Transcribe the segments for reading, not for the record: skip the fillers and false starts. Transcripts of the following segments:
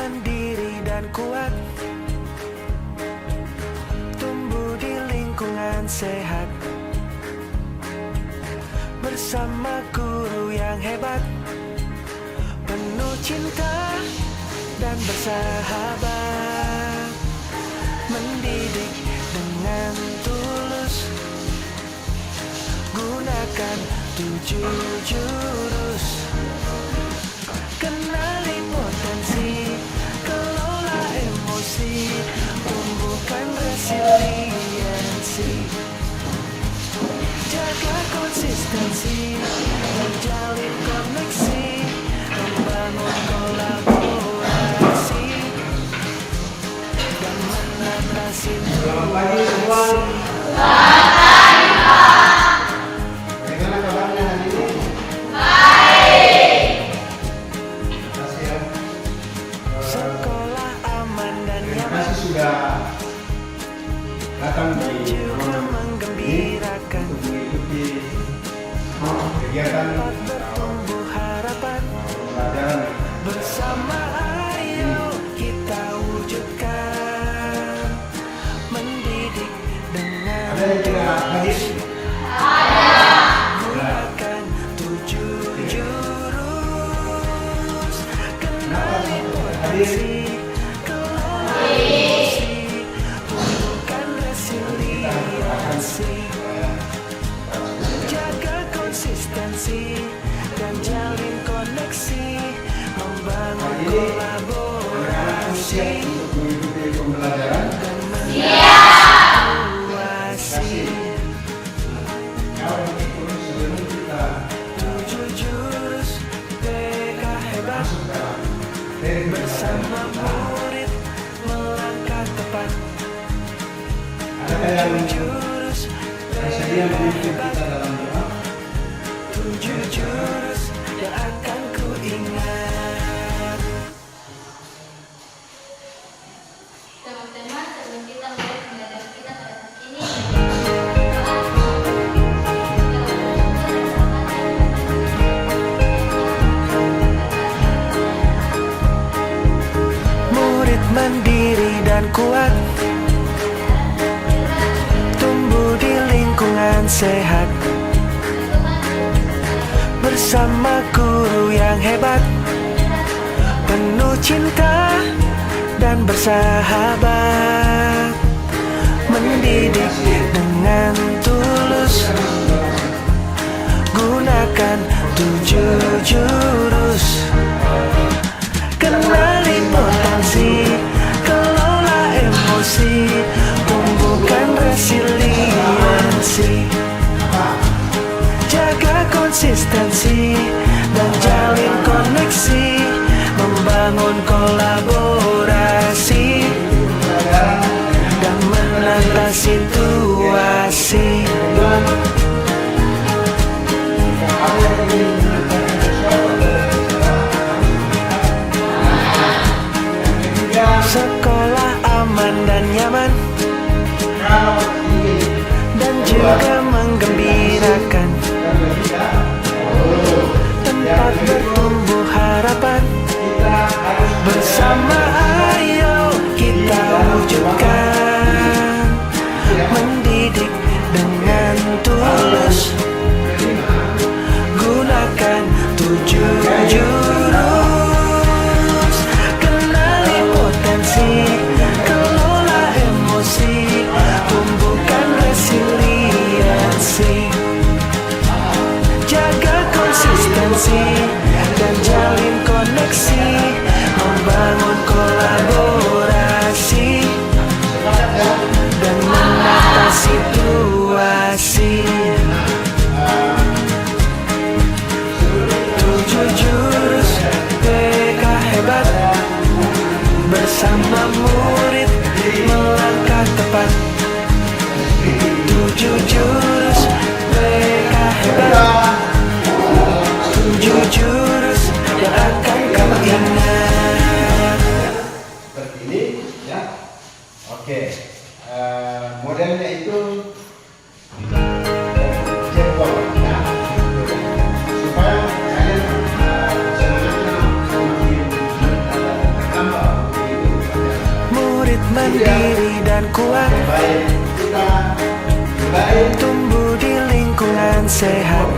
mandiri dan kuat, tumbuh di lingkungan sehat, bersama guru yang hebat, penuh cinta dan bersahabat, mendidik dengan tulus, gunakan 7 jurus, kenali potensi, kelola emosi, tumbuhkan resiliensi, jaga konsistensi, menjalin koneksi, membangun kolaborasi, dan mengatasi situasi. Bagaimana kabarnya hari ini? Sekolah aman dan Terima nyaman, kasih sudah datang di juga menggembirakan, untuk mengikuti kegiatan tempat bertumbuh harapan, pembelajaran. bersama ayo kita wujudkan, mendidik dengan Ada yang tidak hadir? gunakan 7 jurus, kenali potensi, kelola emosi, tumbuhkan resiliensi, jaga konsistensi, dan jalin koneksi, membangun kolaborasi, Untuk mengikuti pembelajaran. dan mengatasi Kalau begitu sebelum kita 7 jurus TK hebat, masuk dalam materi bersama pembelajaran, murid melangkah tepat. ada yang 7 jurus bersedia TK memimpin hebat, kita dalam doa? 7 jurus yang akan ku ingat. Teman-teman, sebelum kita mulai pembelajaran kita pada saat ini, Murid mandiri dan kuat, tumbuh di lingkungan sehat, bersama guru yang hebat, penuh cinta dan bersahabat, mendidik dengan tulus, gunakan 7 jurus, kenali potensi, kelola emosi, tumbuhkan resiliensi, jaga konsistensi, dan jalin koneksi, membangun kolaborasi, dan menata situasi. Sekolah aman dan nyaman, dan juga menggembirakan, tempat bertumbuh harapan, bersama ayo kita wujudkan, mendidik dengan tulus, gunakan 7 jurus, kenali potensi, kelola emosi, tumbuhkan resiliensi, jaga konsistensi, dan jalin koneksi, membangun kolaborasi, dan menata situasi. 7 jurus TK hebat, bersama murid melangkah tepat. 7 jurus TK hebat, 7 jurus yang akan kau ingat. Seperti ini, ya. Oke. Modelnya itu jempol, ya. Supaya kalian semangatnya semakin bertambah. mandiri dan kuat, Baik, kita mulai. tumbuh di lingkungan sehat,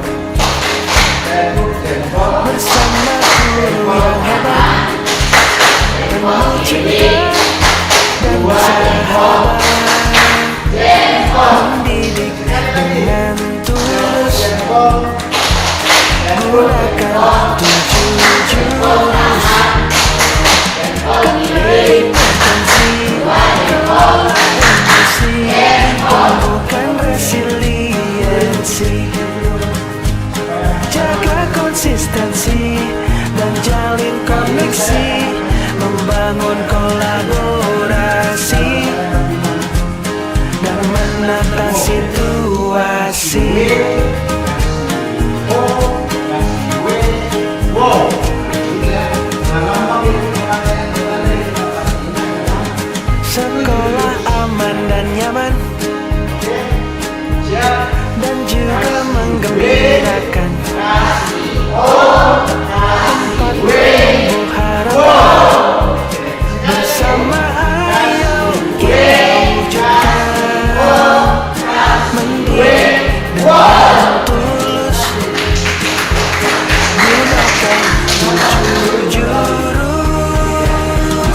Jempol. bersama guru yang hebat, penuh cinta dan bersahabat, mendidik dengan tulus, gunakan 7 jurus, kenali potensi, kelola emosi, tumbuhkan resiliensi, jaga konsistensi dan jalin koneksi, membangun kolaborasi dan menata situasi. Sekolah aman dan nyaman dan juga menggembirakan, tempat tumbuh harapan, bersama ayo kita wujudkan,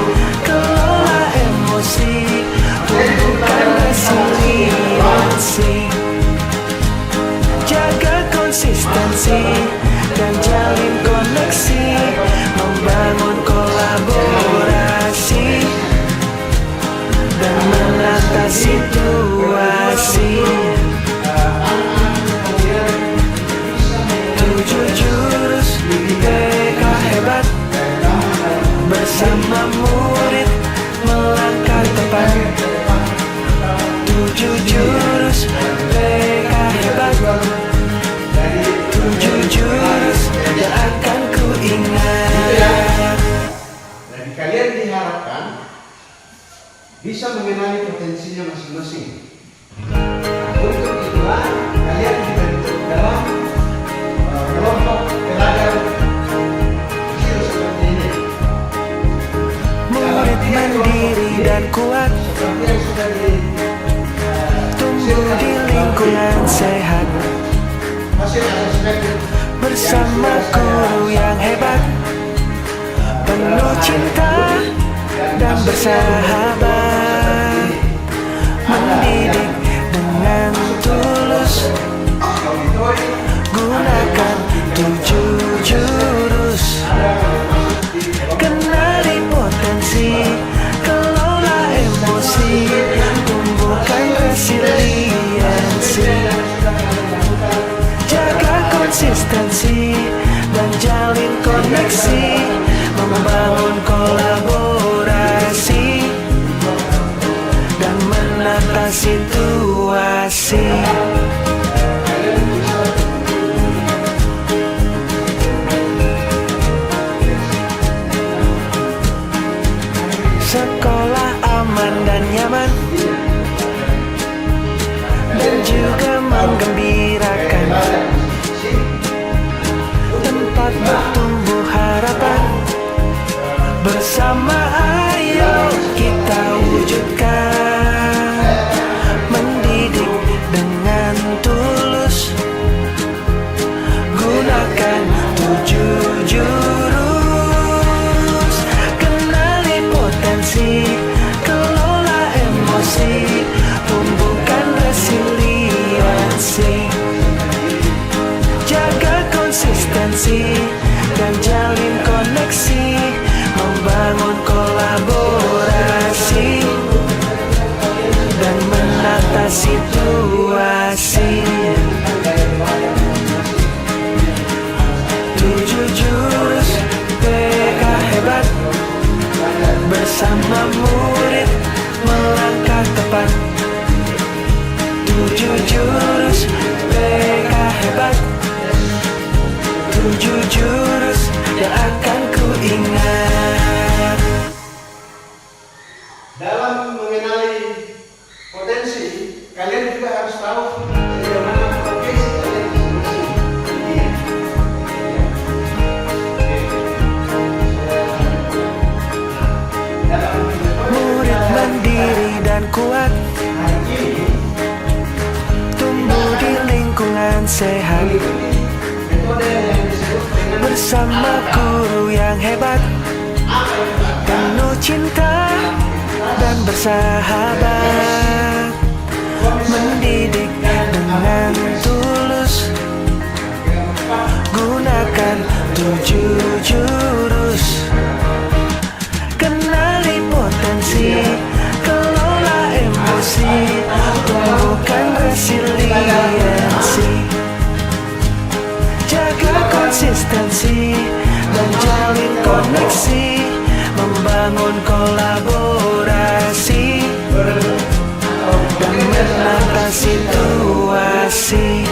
mendidik dengan tulus, gunakan 7 jurus, kenali potensi, kelola emosi, tumbuhkan resiliensi, jaga konsistensi dan jalin koneksi, membangun kolaborasi dan menata situasi. 7 jurus BK hebat, bersama murid melangkah tepat. 7 jurus BK hebat, 7 jurus yang akan ku ingat. Dari kalian diharapkan bisa mengenali potensinya masing-masing. Untuk itulah kalian dibentuk dalam kelompok pelajar kecil seperti ini. Murid mandiri dan kuat, Seperti yang sudah di tumbuh di lingkungan sehat, hasil ada sedikit bersama guru yang hebat, penuh cinta dan bersahabat, mendidik dengan tulus, gunakan 7 jurus, kenali potensi, kelola emosi, tumbuhkan resiliensi, jaga konsistensi dan jalin koneksi, membangun kolaborasi dan menata situasi. Sekolah aman dan nyaman dan juga menggembirakan, tempat bertumbuh harapan, bersama ayo kita wujudkan, mendidik dengan tulus, gunakan 7 jurus, kenali potensi, kelola emosi, tumbuhkan resiliensi, jaga konsistensi dan jalin koneksi, membangun kolaborasi dan menata situasi. 7 jurus BK hebat, bersama murid melangkah tepat. 7 jurus BK hebat, 7 jurus yang akan ku ingat. dalam mengenali potensi, kalian juga harus tahu sejauh mana profesi kalian masing-masing. Iya. Oke. kuat, tumbuh di lingkungan sehat, bersama guru yang hebat, penuh cinta dan bersahabat, mendidik dengan tulus, gunakan 7 jurus, kenali potensi, kelola emosi, tumbuhkan resiliensi, jaga konsistensi dan jalin koneksi, membangun kolaborasi dan menata situasi.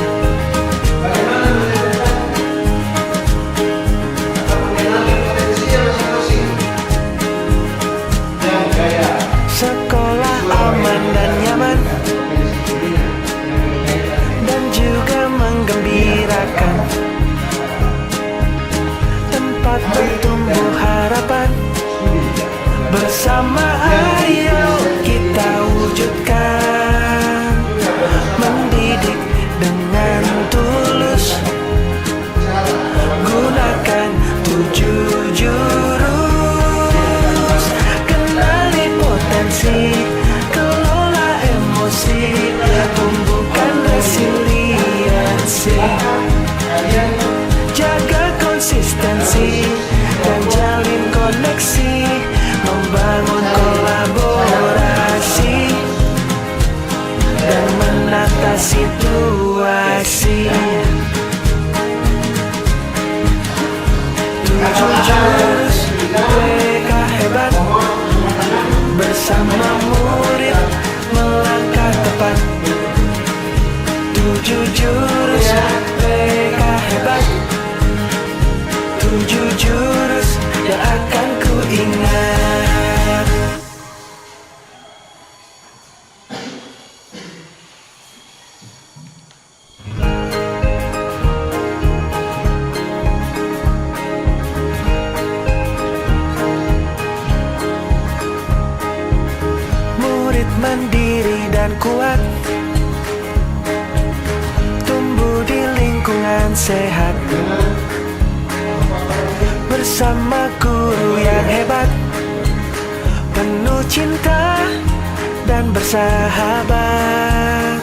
Sekolah aman dan nyaman dan juga menggembirakan, tempat bertumbuh harapan, bersama ayo kita wujudkan, mendidik dengan tulus, gunakan 7 jurus, kenali potensi, kelola emosi, tumbuhkan resiliensi, jaga konsistensi dan jalin koneksi, membangun kolaborasi dan menata situasi. 7 jurus PK hebat, bersama murid melangkah tepat. 7 jurus PK hebat, 7 jurus yang akan ku ingat. Murid mandiri dan kuat, tumbuh di lingkungan sehat, bersama guru yang hebat, penuh cinta dan bersahabat,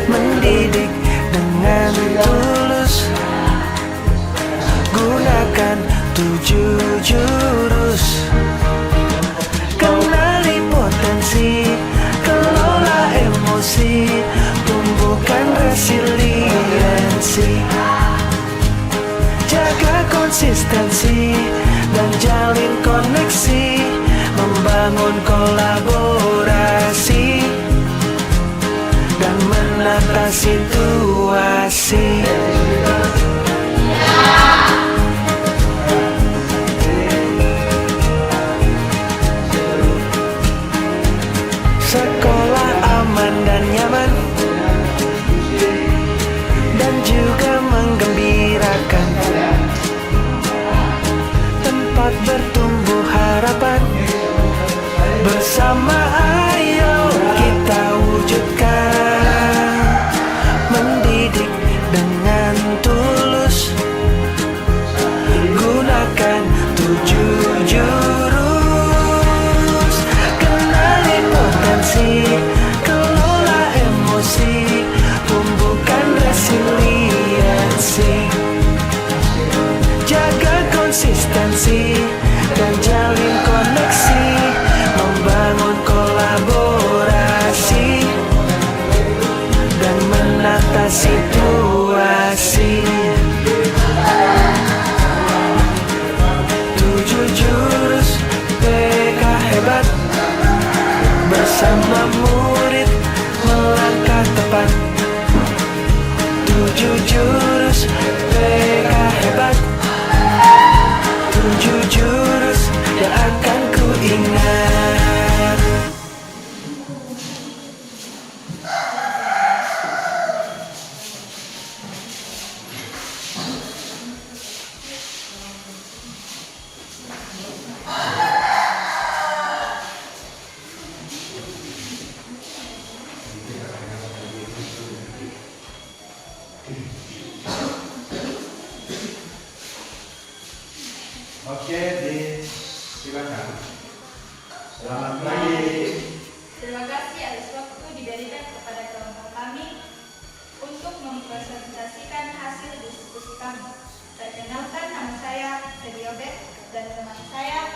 mendidik dengan tulus, gunakan 7 jurus, kenali potensi, kelola emosi, tumbuhkan resiliensi, jaga konsistensi dan jalin koneksi, membangun kolaborasi dan menata situasi. Sekolah aman dan nyaman dan juga menggembirakan, tempat bertumbuh harapan, bersama ayo kita wujudkan, mendidik dengan tulus, gunakan 7 jurus, kenali potensi, kelola emosi, tumbuhkan resiliensi, jaga konsistensi dan jalin koneksi, membangun kolaborasi dan menata situasi. 7 jurus PK hebat, bersama murid melangkah tepat. 7 jurus PK hebat, 7 jurus yang akan ku ingat. Edi, silakan. Selamat pagi. Terima kasih atas waktu diberikan kepada kelompok kami untuk mempresentasikan hasil diskusi kami. Perkenalkan, nama saya Feby Obed dan teman saya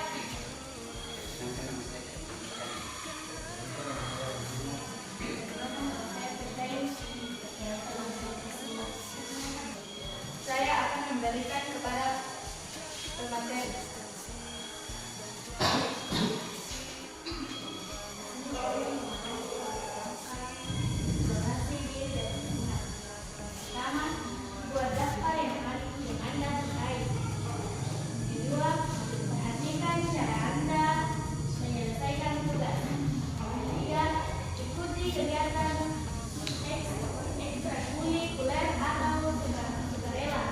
akan memberikan kepada pemateri. Pertama, buat daftar yang Anda sukai. Kedua, perhatikan cara Anda menyelesaikan tugas. Ketiga, ikuti kegiatan ekstrakurikuler atau sukarela.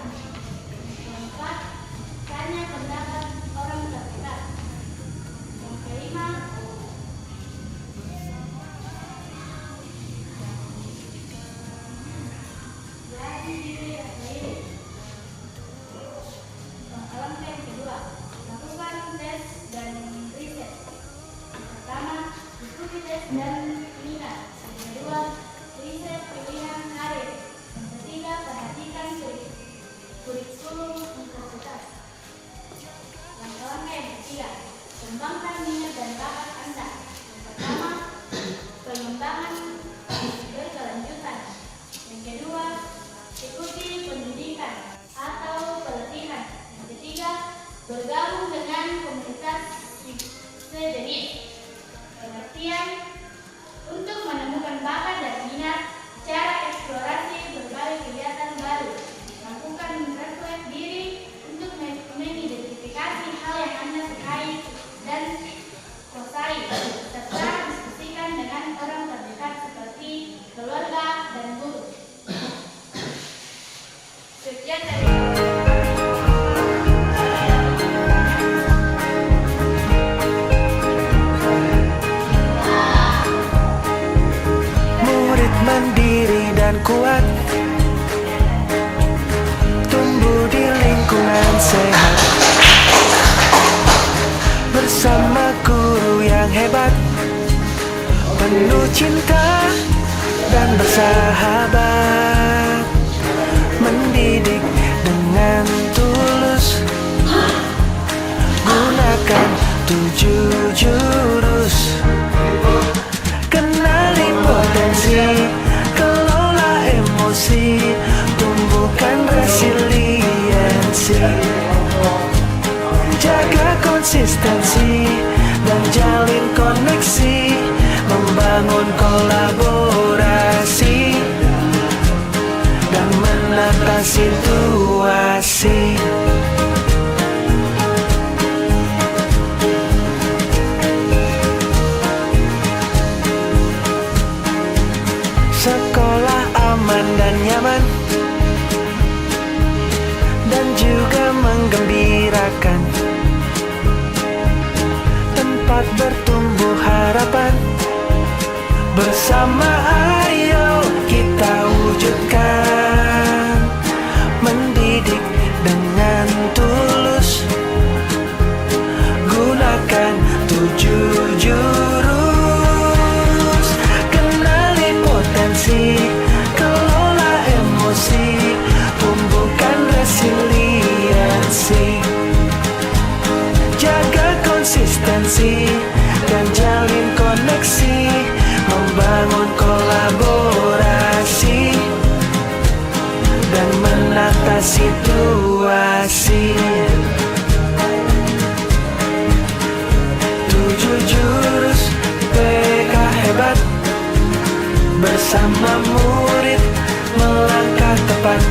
Keempat, tanya pendapat orang terdekat. Yang kelima, latih diri dan diri. Langkah yang kedua, lakukan tes dan riset. Pertama, ikuti tes dan minat. Yang kedua, riset pilihan karir. Yang ketiga, perhatikan kurikulum universitas. Langkah yang ketiga, kembangkan minat dan bakat Anda. Yang pertama, pengembangan berkelanjutan. Yang kedua, ikuti pendidikan atau pelatihan. Yang ketiga, bergabung dengan komunitas sejenis. Pengertian, untuk menemukan bakat dan minat, cara eksplorasi berbagai kegiatan baru. Lakukan refleks diri untuk mengidentifikasi hal yang Anda sukai dan kuasai, serta diskusikan dengan orang terdekat seperti keluarga dan guru. Sekian dari Murid mandiri dan kuat, tumbuh di lingkungan sehat, bersama guru yang hebat, penuh cinta dan bersahabat, mendidik dengan tulus, gunakan 7 jurus. Kenali potensi, kelola emosi, tumbuhkan resiliensi, jaga konsistensi dan jalin koneksi, membangun kolaborasi dan menata situasi. Sekolah aman dan nyaman, dan juga menggembirakan, tempat bertumbuh harapan. Bersama ayo kita wujudkan, mendidik dengan tulus, gunakan 7 jurus. Kenali potensi, kelola emosi, tumbuhkan resiliensi, jaga konsistensi dan jalin koneksi, membangun kolaborasi dan menata situasi. 7 jurus PK hebat, bersama murid melangkah tepat.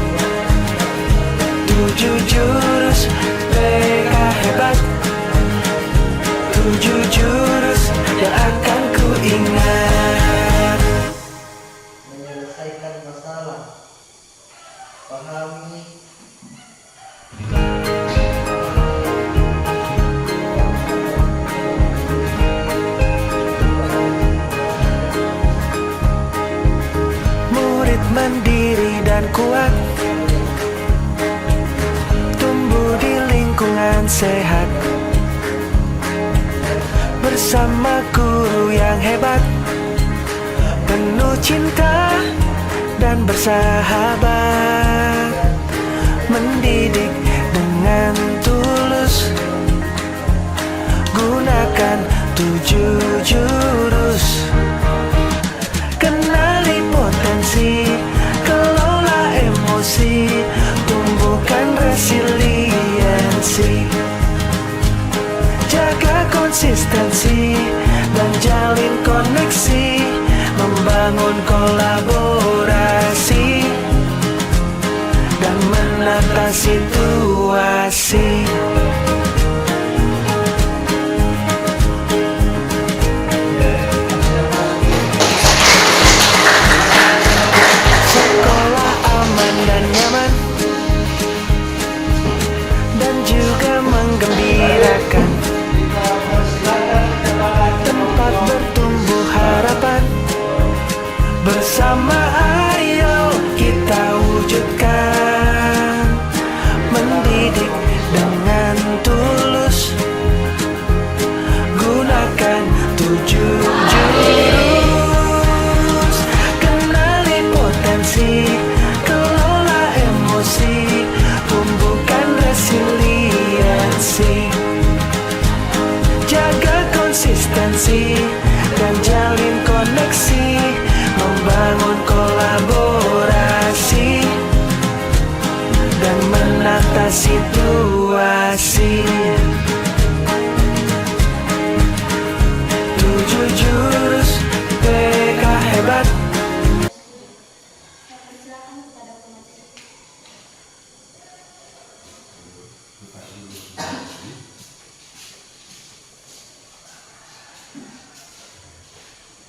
7 jurus PK hebat, 7 jurus yang akan ku ingat. Menyelesaikan masalah. Pahami. Murid mandiri dan kuat, tumbuh di lingkungan sehat, bersama guru yang hebat, penuh cinta dan bersahabat, mendidik dengan tulus, gunakan 7 jurus. Kenali potensi, kelola emosi, tumbuhkan resiliensi, jaga konsistensi dan jalin koneksi, membangun kolaborasi dan menata situasi. Sekolah aman dan nyaman dan juga menggembirakan, tempat bertumbuh harapan. Bersama ayo kita wujudkan, mendidik dengan tulus, gunakan 7 jurus. Kenali potensi, kelola emosi, tumbuhkan resiliensi, jaga konsistensi dan jalin koneksi, membangun kolaborasi dan menata situasi. 7 jurus PK hebat. Silakan kepada pengajar.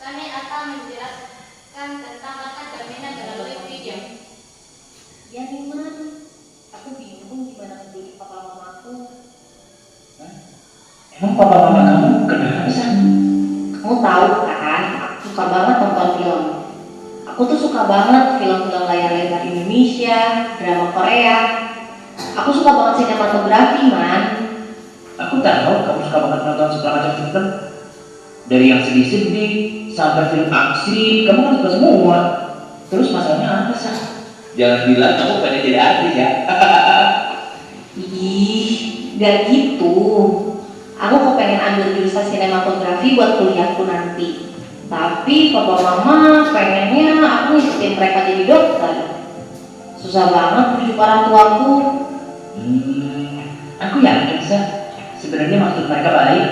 Kami akan menjelaskan tentang kata jaminan melalui video. Ya Niman, aku bingung gimana mendidik papa mamaku. Emang papa mama kamu kenapa sih? Kamu tahu kan, aku suka banget nonton film. Aku tuh suka banget film-film layar lebar Indonesia, drama Korea. Aku suka banget sinematografi, Man. Aku tahu kamu suka banget nonton segala macam film. Dari yang sedih-sedih sampai film aksi, kamu kan suka semua. Terus masalahnya apa sih? Jangan bilang kamu pengen jadi artis ya. Ih, gak gitu. Aku kok pengen ambil jurusan sinematografi buat kuliahku nanti. Tapi papa mama pengennya aku ngikutin mereka jadi dokter. Susah banget bujuk orang tuaku. Aku yakin sih. Sebenarnya maksud mereka baik.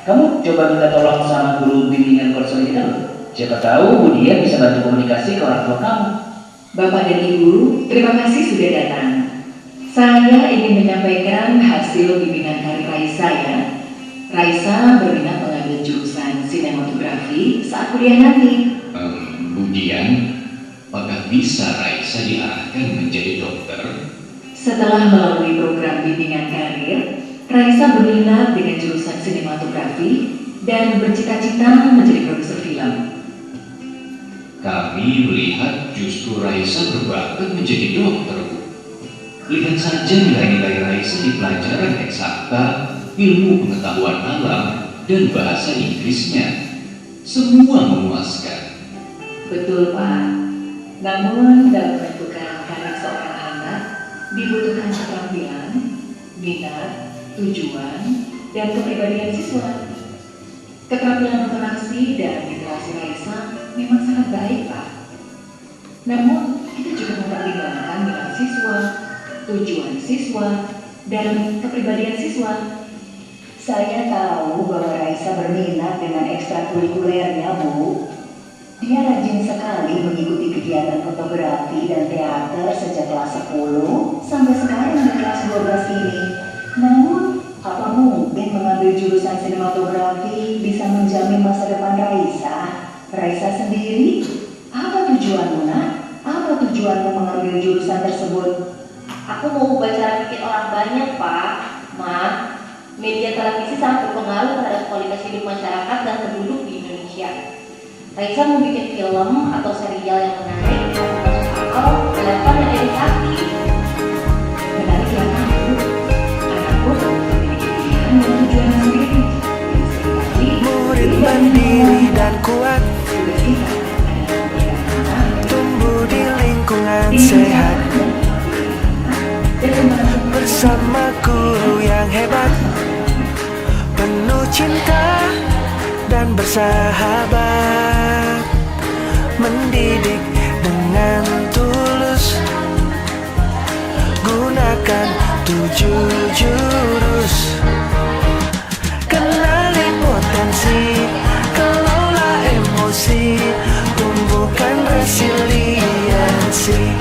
Kamu coba minta tolong sama guru bimbingan konseling kita loh. Siapa tahu Bu Dia bisa bantu komunikasi ke orang tua kamu. Bapak dan Ibu, terima kasih sudah datang. Saya ingin menyampaikan hasil bimbingan karir Raisa ya. Raisa berminat mengambil jurusan sinematografi saat kuliah nanti. Bu Dian, apakah bisa Raisa diarahkan menjadi dokter? Setelah melalui program bimbingan karir, Raisa berminat dengan jurusan sinematografi dan bercita-cita menjadi produser film. Kami melihat justru Raisa berbakat menjadi dokter, Bu. Lihat saja nilai-nilai Raisa di pelajaran eksakta, ilmu pengetahuan alam, dan bahasa Inggrisnya. Semua memuaskan. Betul Pak. Namun dalam menentukan karir seorang anak dibutuhkan keterampilan, minat, tujuan, dan kepribadian siswa. Keterampilan interaksi dan literasi Raisa memang sangat baik Pak. Namun kita juga mempertimbangkan minat siswa, tujuan siswa, dan kepribadian siswa. Saya tahu bahwa Raisa berminat dengan ekstrakurikulernya, Bu. Dia rajin sekali mengikuti kegiatan fotografi dan teater sejak kelas 10 sampai sekarang di kelas 12 ini. Namun, apa mungkin mengambil jurusan sinematografi bisa menjamin masa depan Raisa? Raisa sendiri? Apa tujuanmu, Nak? Apa tujuanmu mengambil jurusan tersebut? Aku mau ubah cara pikir orang banyak, Pak. Ma, media televisi sangat berpengaruh terhadap kualitas hidup masyarakat dan penduduk di Indonesia. Raisa mau bikin film atau serial yang menarik, atau relevan dan edukatif. Menarik ya Pak. Anakku memiliki pilihan dan tujuan sendiri. Dan seringkali bersahabat, mendidik dengan tulus. Gunakan 7 jurus, kenali potensi, kelola emosi, tumbuhkan resiliensi.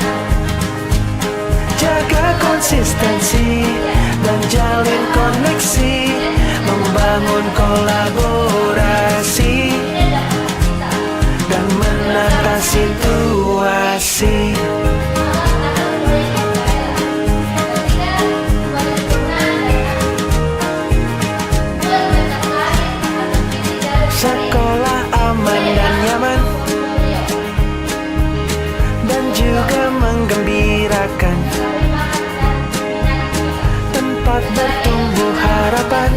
Jaga konsistensi dan jalin koneksi, membangun kolaborasi dan menata situasi. Sekolah aman dan nyaman dan juga menggembirakan, tempat bertumbuh harapan.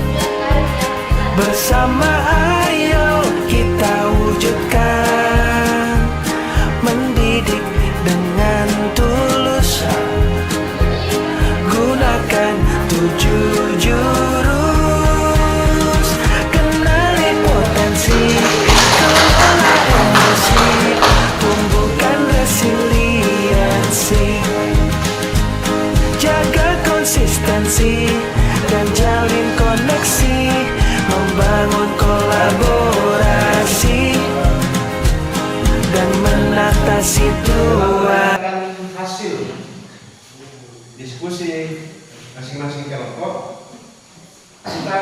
Bersama ayo kita wujudkan, mendidik dengan tulus. Gunakan 7 jurus, kenali potensi, kelola emosi, tumbuhkan resiliensi. Jaga konsistensi dan jalin koneksi, membangun kolaborasi dan menata situasi. Hasil diskusi masing-masing kelompok, kita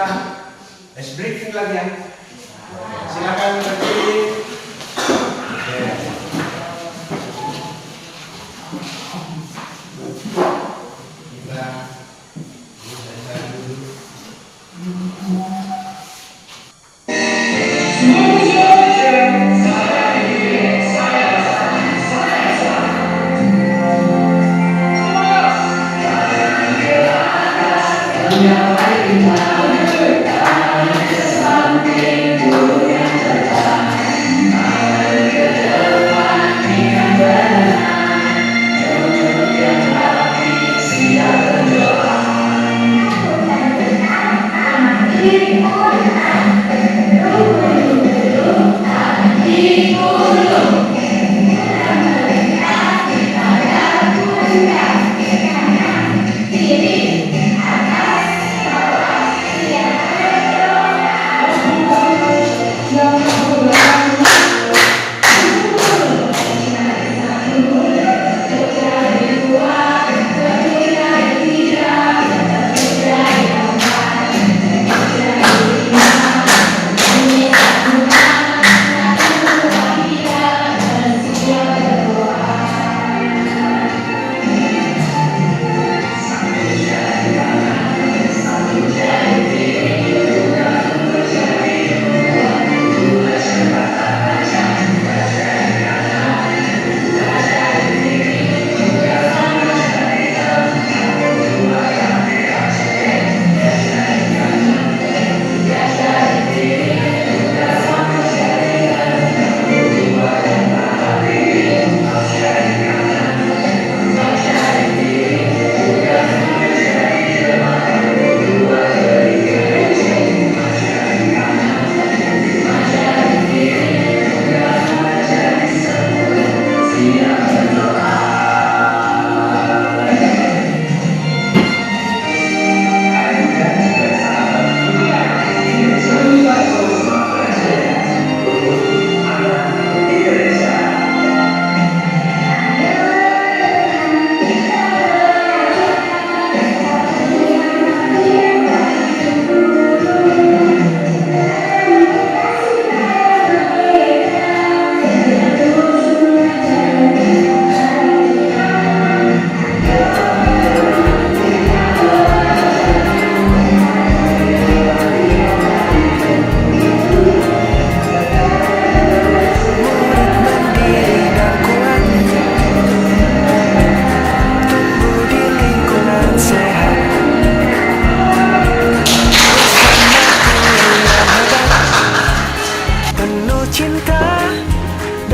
briefing lagi ya. Silakan berdiri.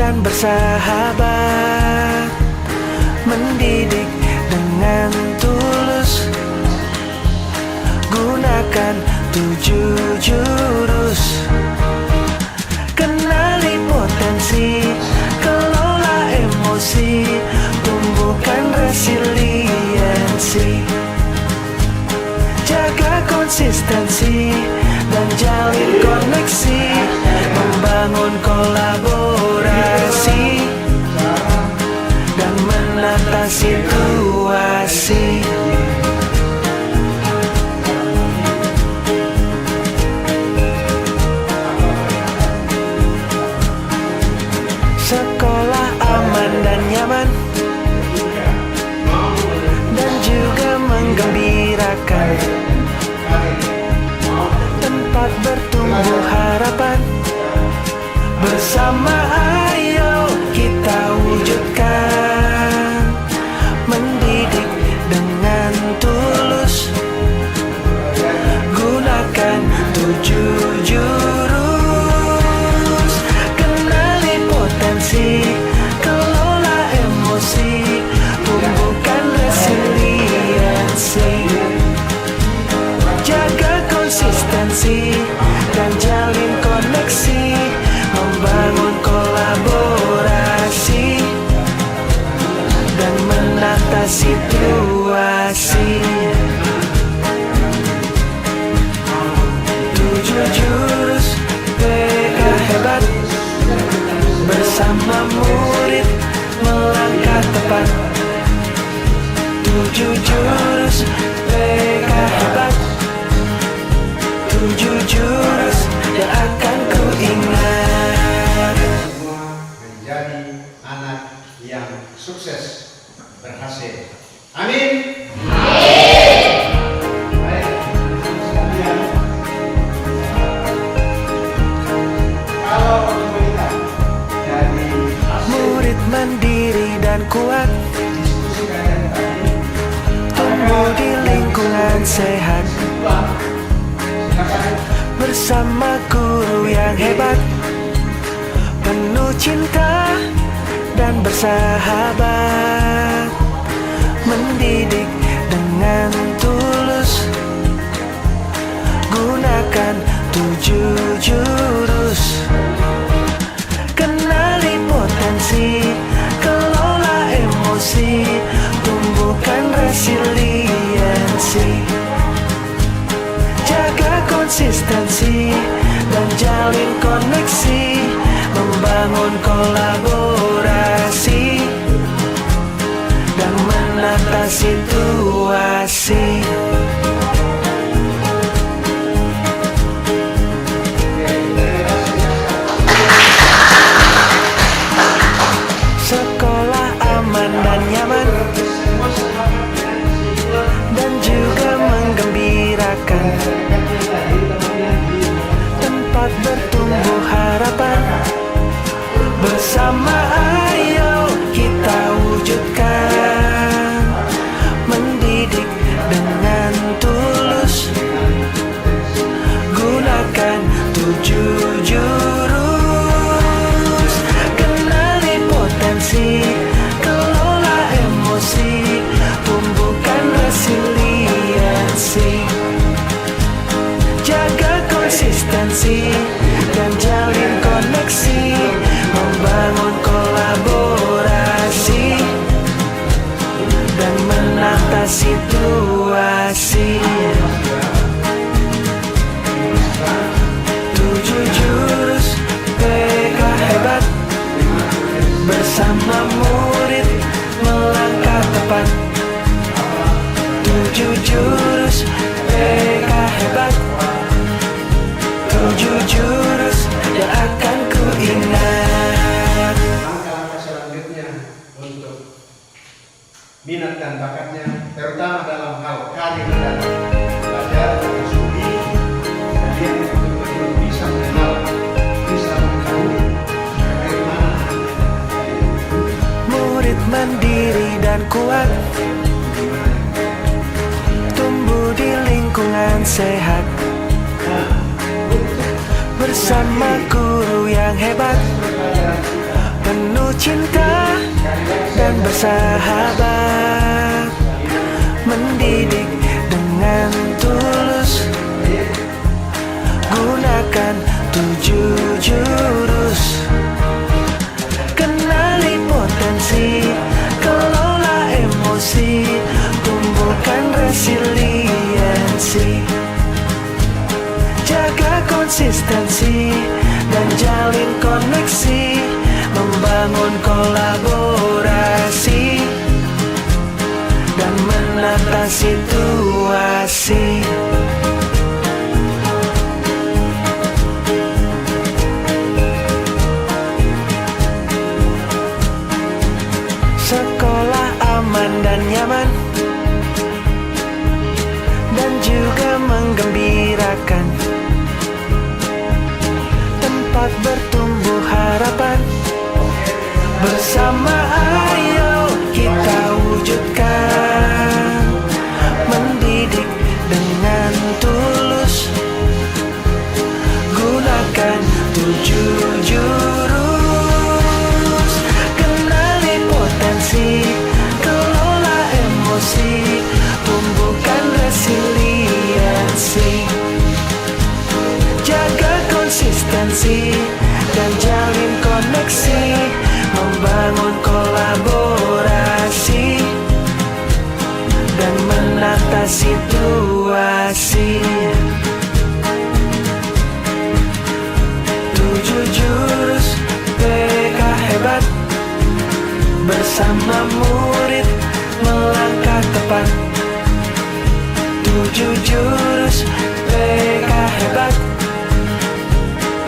Kita bersahabat, mendidik dengan tulus. Gunakan 7 jurus, konsistensi dan jalin koneksi, membangun kolaborasi dan menata situasi. Sekolah aman dan nyaman dan juga menggembirakan, tempat bertumbuh harapan. Bersama ayo kita wujudkan, mendidik dengan tulus, gunakan 7 jurus. Kenali potensi, kelola emosi, tumbuhkan resiliensi, jaga konsistensi dan jalin koneksi, membangun kolaborasi dan menata situasi. 7 jurus PK hebat, bersama murid melangkah tepat. 7 jurus PK hebat, 7 jurus yang akan ku ingat. Semua menjadi anak yang sukses, berhasil. Amin. Baik, sekalian. Kalau melihat dari Murid mandiri dan kuat, diskusi kalian tadi, tumbuh di lingkungan sehat, silakan. bersama guru yang hebat, penuh cinta dan bersahabat, mendidik dengan tulus, gunakan 7 jurus. Kenali potensi, kelola emosi, tumbuhkan resiliensi, jaga konsistensi dan jalin koneksi, membangun kolaborasi dan menata situasi. Sekolah aman dan nyaman dan juga menggembirakan, tempat bertumbuh harapan. Bersama ayo kita wujudkan, mendidik dengan tulus, gunakan 7 jurus. Kenali potensi, kelola emosi, tumbuhkan resiliensi, jaga konsistensi dan jalin koneksi, membangun kolaborasi dan menata situasi. 7 jurus PK hebat, bersama murid melangkah tepat. 7 jurus PK hebat, 7 jurus yang akan ku ingat. Langkah-langkah selanjutnya untuk minat dan bakatnya, terutama dalam hal karir dan belajar dan studi, kalian betul-betul bisa mengenal, bisa mengetahui bagaimana Murid mandiri dan kuat, tumbuh di lingkungan sehat, bersama guru yang hebat, penuh cinta dan bersahabat, mendidik dengan tulus, gunakan 7 jurus. Kenali potensi, kelola emosi, tumbuhkan resiliensi, membangun kolaborasi dan menata situasi. Sekolah aman dan nyaman dan juga menggembirakan, tempat bertumbuh harapan. Bersama ayo kita wujudkan, mendidik dengan tulus, gunakan 7 jurus. Kenali potensi, kelola emosi, tumbuhkan resiliensi, jaga konsistensi dan jalin koneksi, membangun kolaborasi dan menata situasi. 7 jurus PK hebat, bersama murid melangkah tepat. 7 jurus PK hebat,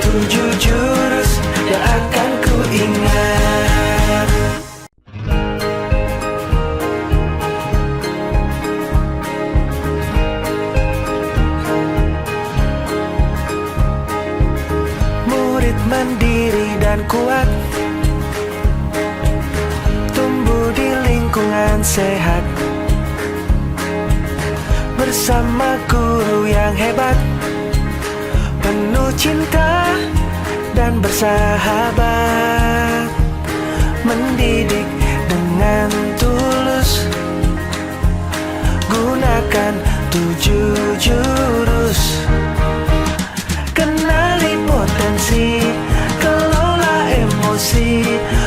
7 jurus yang akan ku ingat. Murid mandiri dan kuat, tumbuh di lingkungan sehat, bersama guru yang hebat, penuh cinta dan bersahabat.